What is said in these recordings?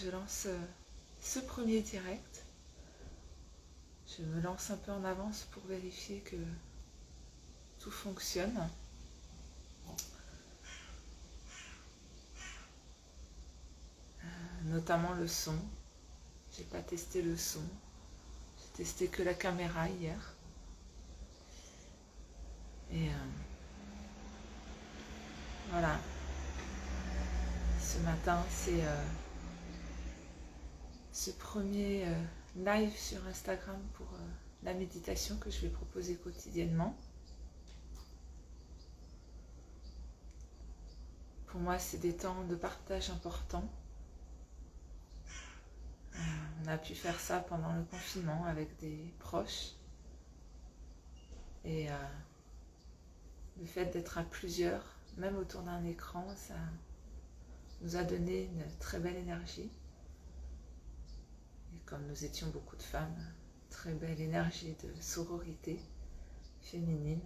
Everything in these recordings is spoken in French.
je lance ce premier direct. Je me lance un peu en avance pour vérifier que tout fonctionne. Notamment le son. J'ai pas testé le son. J'ai testé que la caméra hier. Et voilà. Ce matin, c'est ce premier live sur Instagram pour la méditation que je vais proposer quotidiennement. Pour moi, c'est des temps de partage importants. On a pu faire ça pendant le confinement avec des proches. Et le fait d'être à plusieurs, même autour d'un écran, ça nous a donné une très belle énergie. Et comme nous étions beaucoup de femmes, très belle énergie de sororité féminine.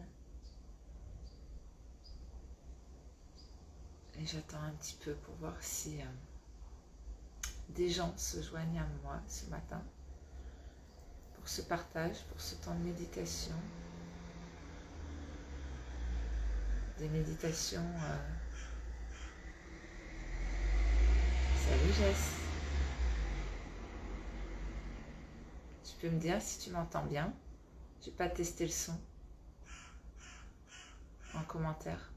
Et j'attends un petit peu pour voir si des gens se joignent à moi ce matin pour ce partage, pour ce temps de méditation. Des méditations... Salut Jess. Tu peux me dire si tu m'entends bien? J'ai pas testé le son en commentaire.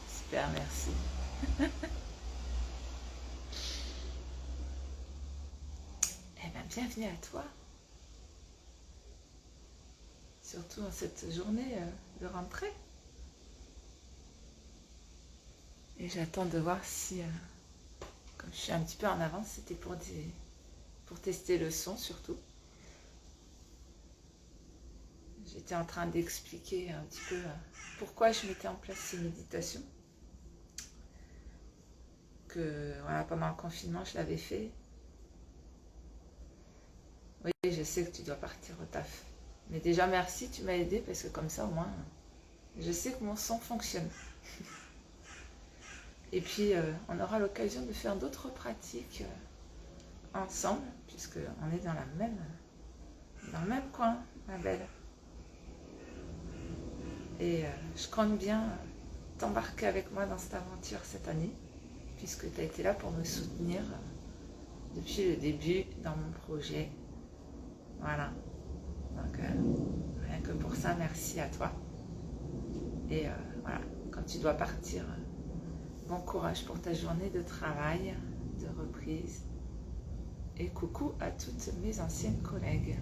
Super, merci. Eh bien, bienvenue à toi. Surtout en cette journée de rentrée. Et j'attends de voir si, comme je suis un petit peu en avance, c'était pour tester le son surtout. J'étais en train d'expliquer un petit peu pourquoi je mettais en place ces méditations. Que voilà, pendant le confinement, je l'avais fait. Oui, je sais que tu dois partir au taf. Mais déjà, merci, tu m'as aidé parce que comme ça, au moins, je sais que mon son fonctionne. Et puis, on aura l'occasion de faire d'autres pratiques ensemble, puisqu'on est dans le même coin, ma belle. Et je compte bien t'embarquer avec moi dans cette aventure cette année, puisque tu as été là pour me soutenir depuis le début dans mon projet. Voilà. Donc, rien que pour ça, merci à toi. Et voilà, quand tu dois partir, bon courage pour ta journée de travail, de reprise. Et coucou à toutes mes anciennes collègues.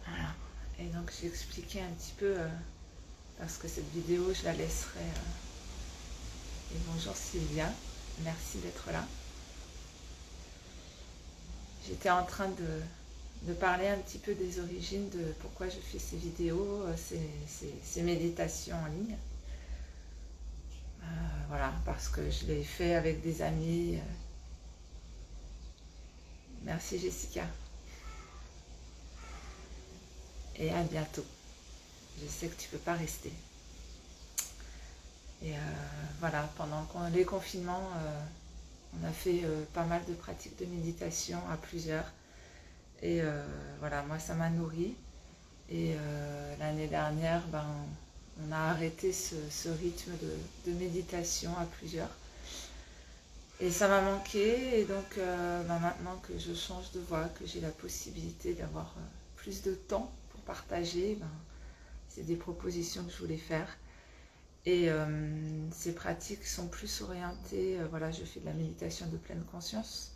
Voilà. Et donc j'ai expliqué un petit peu, parce que cette vidéo je la laisserai. Et bonjour Sylvia, merci d'être là. J'étais en train de parler un petit peu des origines de pourquoi je fais ces vidéos, ces méditations en ligne. Voilà, parce que je l'ai fait avec des amis. Merci Jessica. Et à bientôt. Je sais que tu ne peux pas rester. Et voilà, pendant les confinements, on a fait pas mal de pratiques de méditation à plusieurs. Et voilà, moi ça m'a nourri. Et l'année dernière, on a arrêté ce rythme de méditation à plusieurs. Et ça m'a manqué. Et donc maintenant que je change de voie, que j'ai la possibilité d'avoir plus de temps pour partager, c'est des propositions que je voulais faire. Et ces pratiques sont plus orientées, voilà, je fais de la méditation de pleine conscience,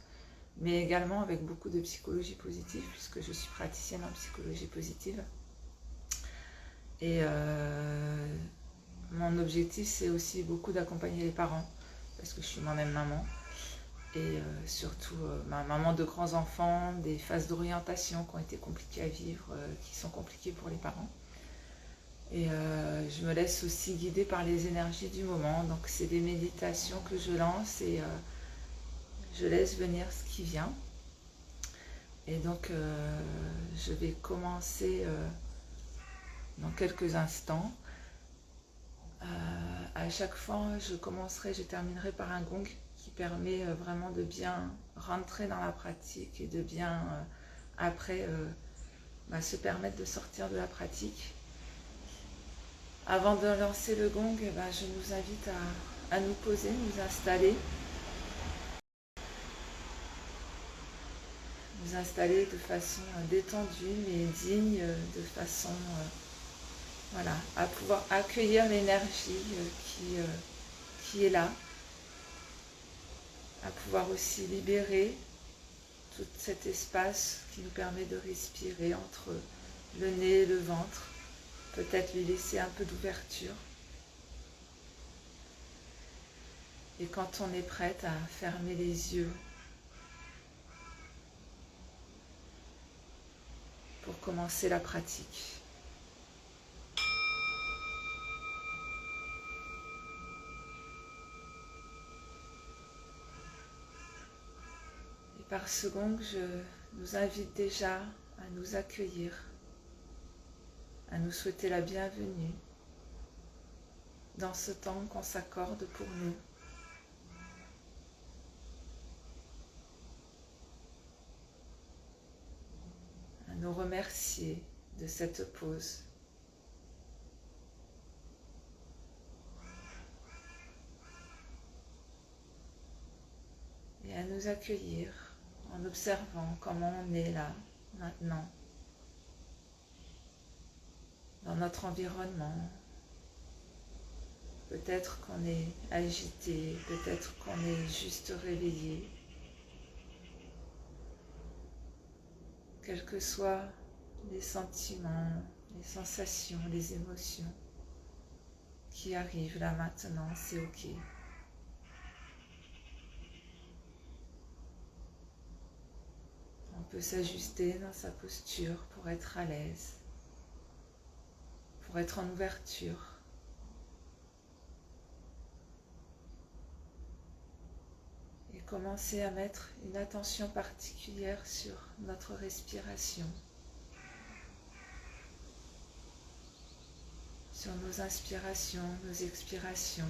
mais également avec beaucoup de psychologie positive, puisque je suis praticienne en psychologie positive. Et mon objectif, c'est aussi beaucoup d'accompagner les parents, parce que je suis moi-même maman, et surtout maman de grands enfants, des phases d'orientation qui ont été compliquées à vivre, qui sont compliquées pour les parents. Et je me laisse aussi guider par les énergies du moment, donc c'est des méditations que je lance et je laisse venir ce qui vient. Et donc je vais commencer dans quelques instants. À chaque fois, je terminerai par un gong qui permet vraiment de bien rentrer dans la pratique et de bien après se permettre de sortir de la pratique. Avant de lancer le gong, je vous invite à nous poser, nous installer de façon détendue mais digne, de façon à pouvoir accueillir l'énergie qui est là, à pouvoir aussi libérer tout cet espace qui nous permet de respirer entre le nez et le ventre, peut-être lui laisser un peu d'ouverture. Et quand on est prête à fermer les yeux pour commencer la pratique. Et par ce gong, je nous invite déjà à nous accueillir, à nous souhaiter la bienvenue dans ce temps qu'on s'accorde pour nous. À nous remercier de cette pause. Et à nous accueillir en observant comment on est là, maintenant, dans notre environnement. Peut-être qu'on est agité, peut-être qu'on est juste réveillé. Quels que soient les sentiments, les sensations, les émotions qui arrivent là maintenant, c'est ok. On peut s'ajuster dans sa posture pour être à l'aise, pour être en ouverture. Et commencer à mettre une attention particulière sur notre respiration, sur nos inspirations, nos expirations,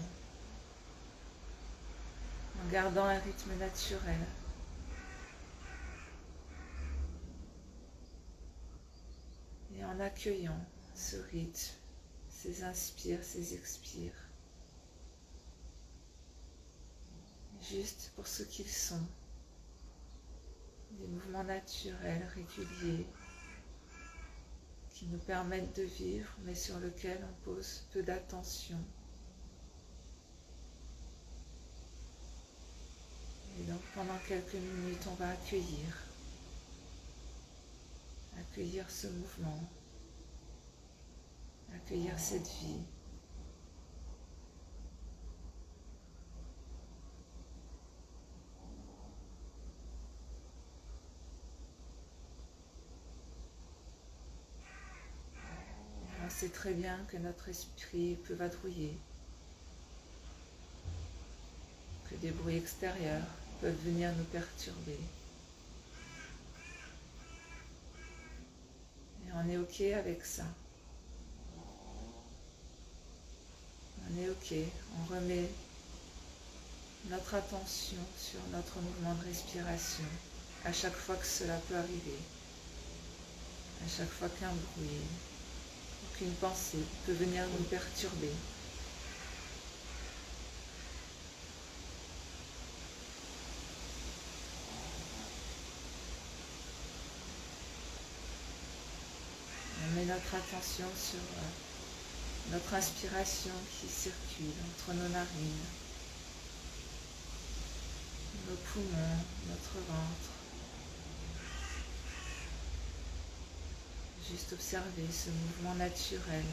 en gardant un rythme naturel. Et en accueillant ce rythme, ces inspires, ces expires, juste pour ce qu'ils sont, des mouvements naturels, réguliers, qui nous permettent de vivre, mais sur lesquels on pose peu d'attention. Et donc pendant quelques minutes, on va accueillir ce mouvement, accueillir cette vie. On sait très bien que notre esprit peut vadrouiller, que des bruits extérieurs peuvent venir nous perturber. Et on est ok avec ça. On est ok, on remet notre attention sur notre mouvement de respiration à chaque fois que cela peut arriver, à chaque fois qu'un bruit, qu'une pensée peut venir nous perturber. On met notre attention sur notre inspiration qui circule entre nos narines, nos poumons, notre ventre. Juste observer ce mouvement naturel.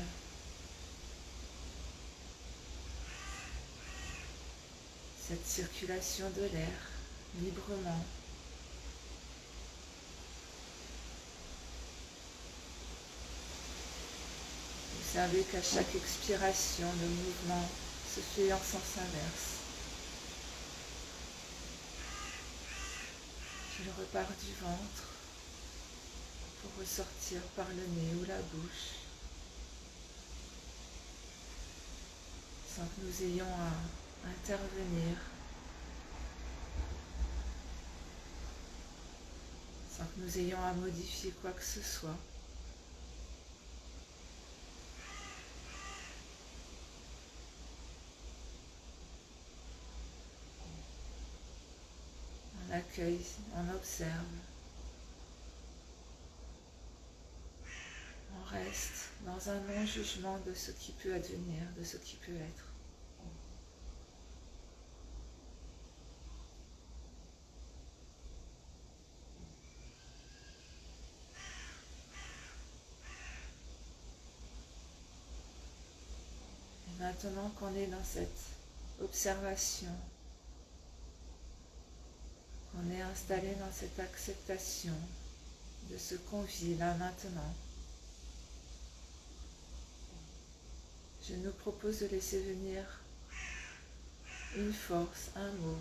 Cette circulation de l'air librement. Observez qu'à chaque expiration, le mouvement se fait en sens inverse. Il repart du ventre pour ressortir par le nez ou la bouche, sans que nous ayons à intervenir, sans que nous ayons à modifier quoi que ce soit. On accueille, on observe, on reste dans un non-jugement de ce qui peut advenir, de ce qui peut être. Et maintenant qu'on est dans cette observation, qu'on est installé dans cette acceptation de ce qu'on vit là maintenant, je nous propose de laisser venir une force, un mot,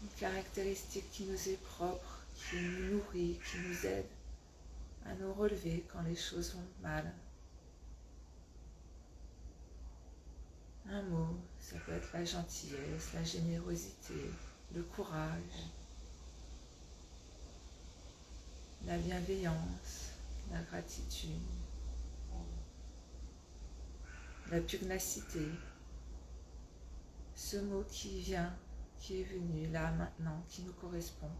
une caractéristique qui nous est propre, qui nous nourrit, qui nous aide à nous relever quand les choses vont mal. Un mot, ça peut être la gentillesse, la générosité, le courage, la bienveillance, la gratitude, la pugnacité. Ce mot qui vient, qui est venu là maintenant, qui nous correspond.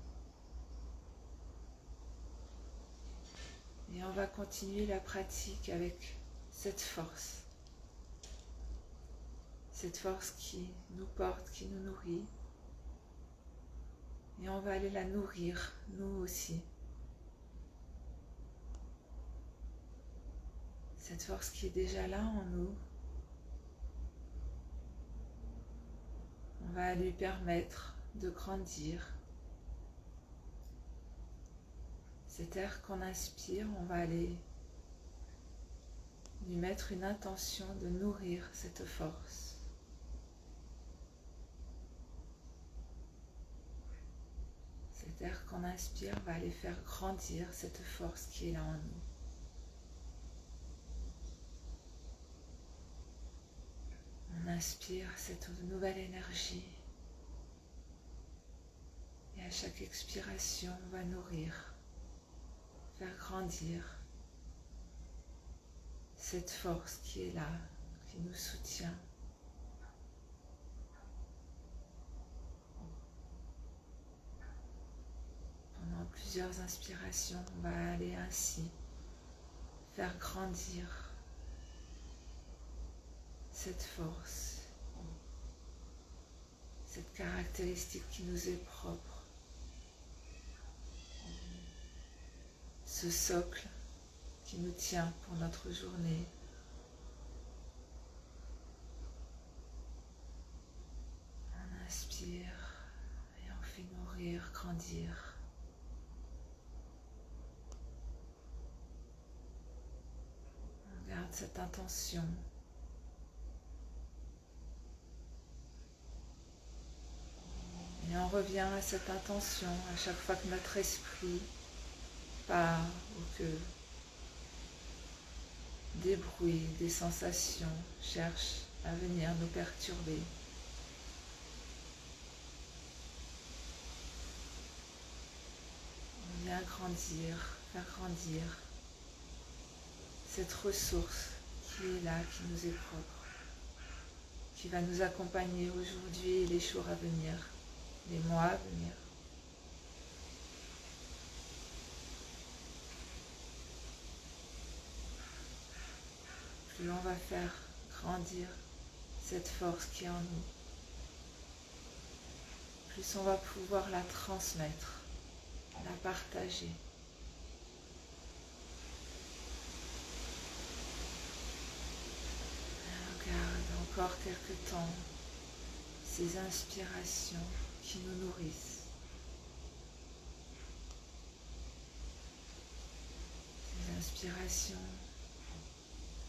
Et on va continuer la pratique avec cette force qui nous porte, qui nous nourrit. Et on va aller la nourrir, nous aussi. Cette force qui est déjà là en nous, on va lui permettre de grandir. Cet air qu'on inspire, on va aller lui mettre une intention de nourrir cette force. Cet air qu'on inspire va aller faire grandir cette force qui est là en nous. On inspire cette nouvelle énergie et à chaque expiration, on va nourrir, faire grandir cette force qui est là, qui nous soutient. Pendant plusieurs inspirations, on va aller ainsi faire grandir cette force, cette caractéristique qui nous est propre, ce socle qui nous tient pour notre journée. On inspire et on fait nourrir, grandir. On garde cette intention. Et on revient à cette intention à chaque fois que notre esprit part ou que des bruits, des sensations cherchent à venir nous perturber. On vient grandir, faire grandir cette ressource qui est là, qui nous est propre, qui va nous accompagner aujourd'hui et les jours à venir, les mois à venir. Plus on va faire grandir cette force qui est en nous, plus on va pouvoir la transmettre, la partager. encore quelque temps ces inspirations qui nous nourrissent, ces inspirations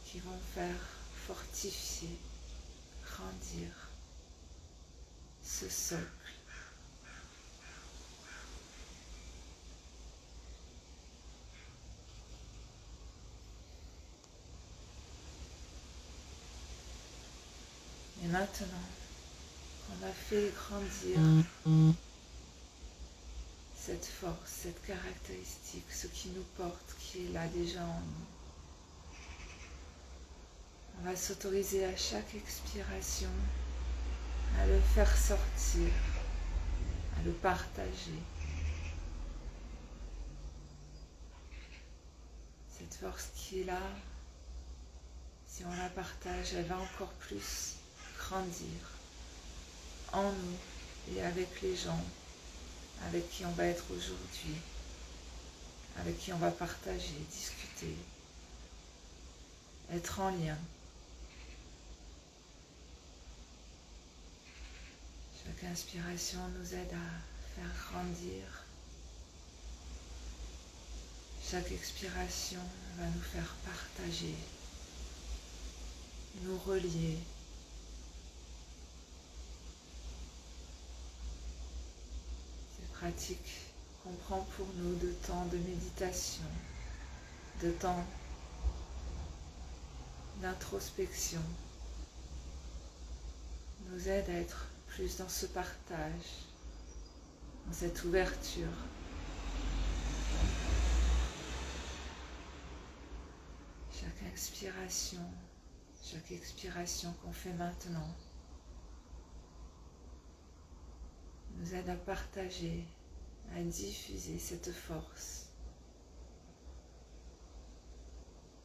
qui vont faire fortifier, grandir ce socle. Et maintenant qu'on a fait grandir cette force, cette caractéristique, ce qui nous porte, qui est là déjà en nous, on va s'autoriser à chaque expiration à le faire sortir, à le partager. Cette force qui est là, si on la partage, elle va encore plus grandir en nous et avec les gens avec qui on va être aujourd'hui, avec qui on va partager, discuter, être en lien. Chaque inspiration nous aide à faire grandir. Chaque expiration va nous faire partager, nous relier. Ces pratiques qu'on prend pour nous de temps de méditation, de temps d'introspection, nous aident à être plus dans ce partage, dans cette ouverture. Chaque expiration qu'on fait maintenant nous aide à partager, à diffuser cette force,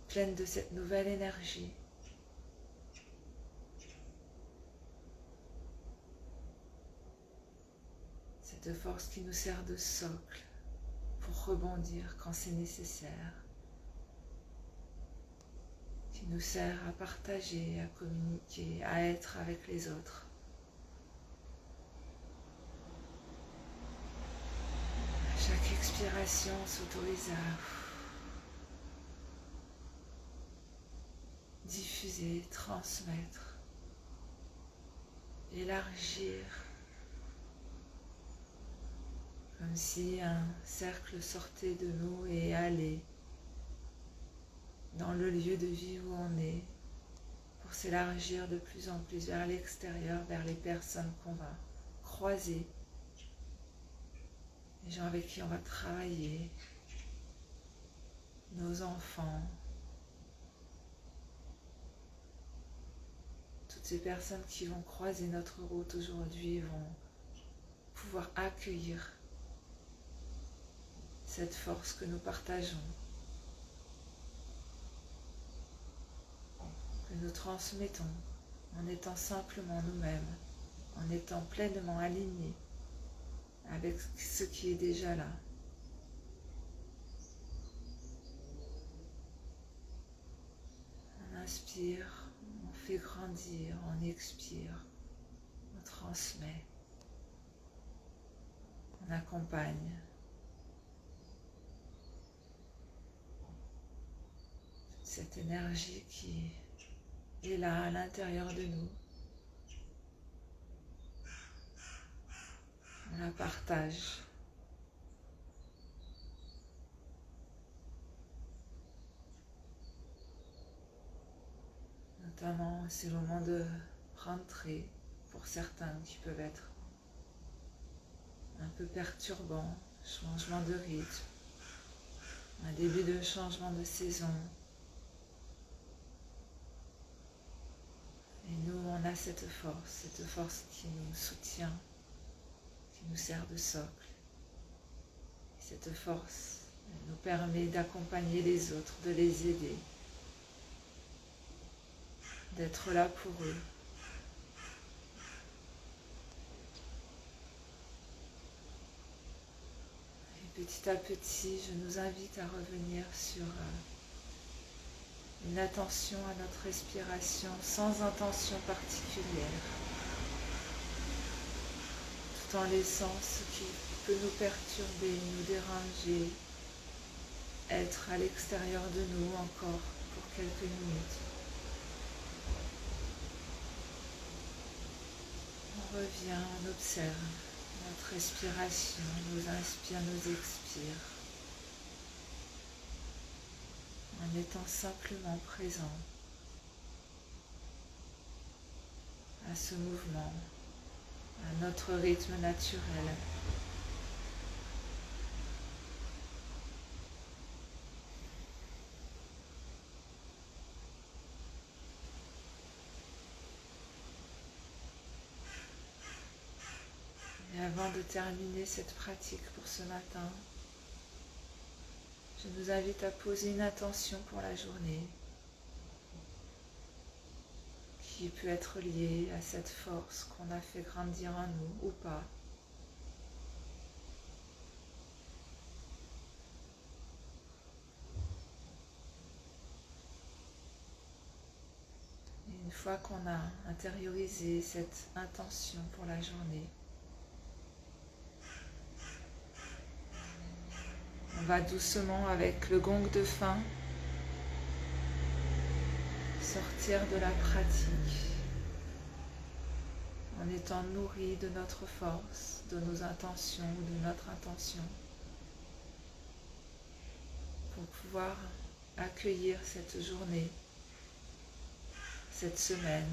pleine de cette nouvelle énergie. Cette force qui nous sert de socle pour rebondir quand c'est nécessaire, qui nous sert à partager, à communiquer, à être avec les autres. À chaque expiration, on s'autorise à diffuser, transmettre, élargir, comme si un cercle sortait de nous et allait dans le lieu de vie où on est, pour s'élargir de plus en plus vers l'extérieur, vers les personnes qu'on va croiser, les gens avec qui on va travailler, nos enfants, toutes ces personnes qui vont croiser notre route aujourd'hui vont pouvoir accueillir cette force que nous partageons, que nous transmettons en étant simplement nous-mêmes, en étant pleinement alignés avec ce qui est déjà là. On inspire, on fait grandir, on expire, on transmet, on accompagne. Cette énergie qui est là à l'intérieur de nous, on la partage. Notamment ces moments de rentrée pour certains qui peuvent être un peu perturbants, changement de rythme, un début de changement de saison. Et nous, on a cette force qui nous soutient, qui nous sert de socle. Et cette force nous permet d'accompagner les autres, de les aider, d'être là pour eux. Et petit à petit, je nous invite à revenir sur une attention à notre respiration sans intention particulière, tout en laissant ce qui peut nous perturber, nous déranger, être à l'extérieur de nous encore pour quelques minutes. On revient, on observe notre respiration, nos inspires, nos expires, en étant simplement présent à ce mouvement, à notre rythme naturel. Et avant de terminer cette pratique pour ce matin, je nous invite à poser une intention pour la journée qui peut être liée à cette force qu'on a fait grandir en nous ou pas. Et une fois qu'on a intériorisé cette intention pour la journée, on va doucement avec le gong de fin sortir de la pratique en étant nourri de notre force, de nos intentions ou de notre intention pour pouvoir accueillir cette journée, cette semaine.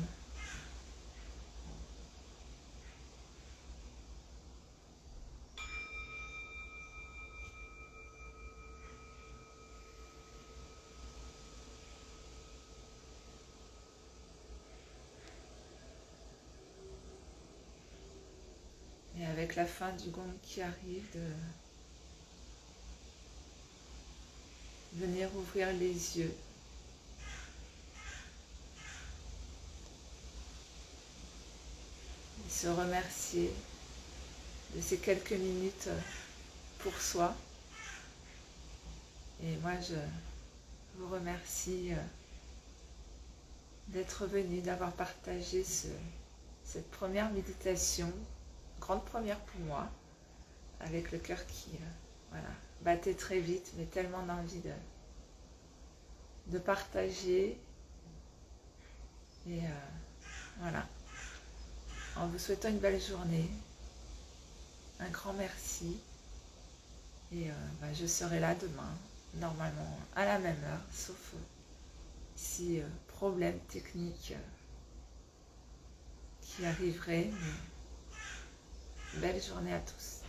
Et avec la fin du gong qui arrive, de venir ouvrir les yeux. Et se remercier de ces quelques minutes pour soi. Et moi, je vous remercie d'être venu, d'avoir partagé cette première méditation, grande première pour moi, avec le cœur qui battait très vite, mais tellement d'envie de partager. Et voilà, en vous souhaitant une belle journée, un grand merci. Et je serai là demain, normalement à la même heure, sauf si problème technique qui arriverait. Mais belle journée à tous.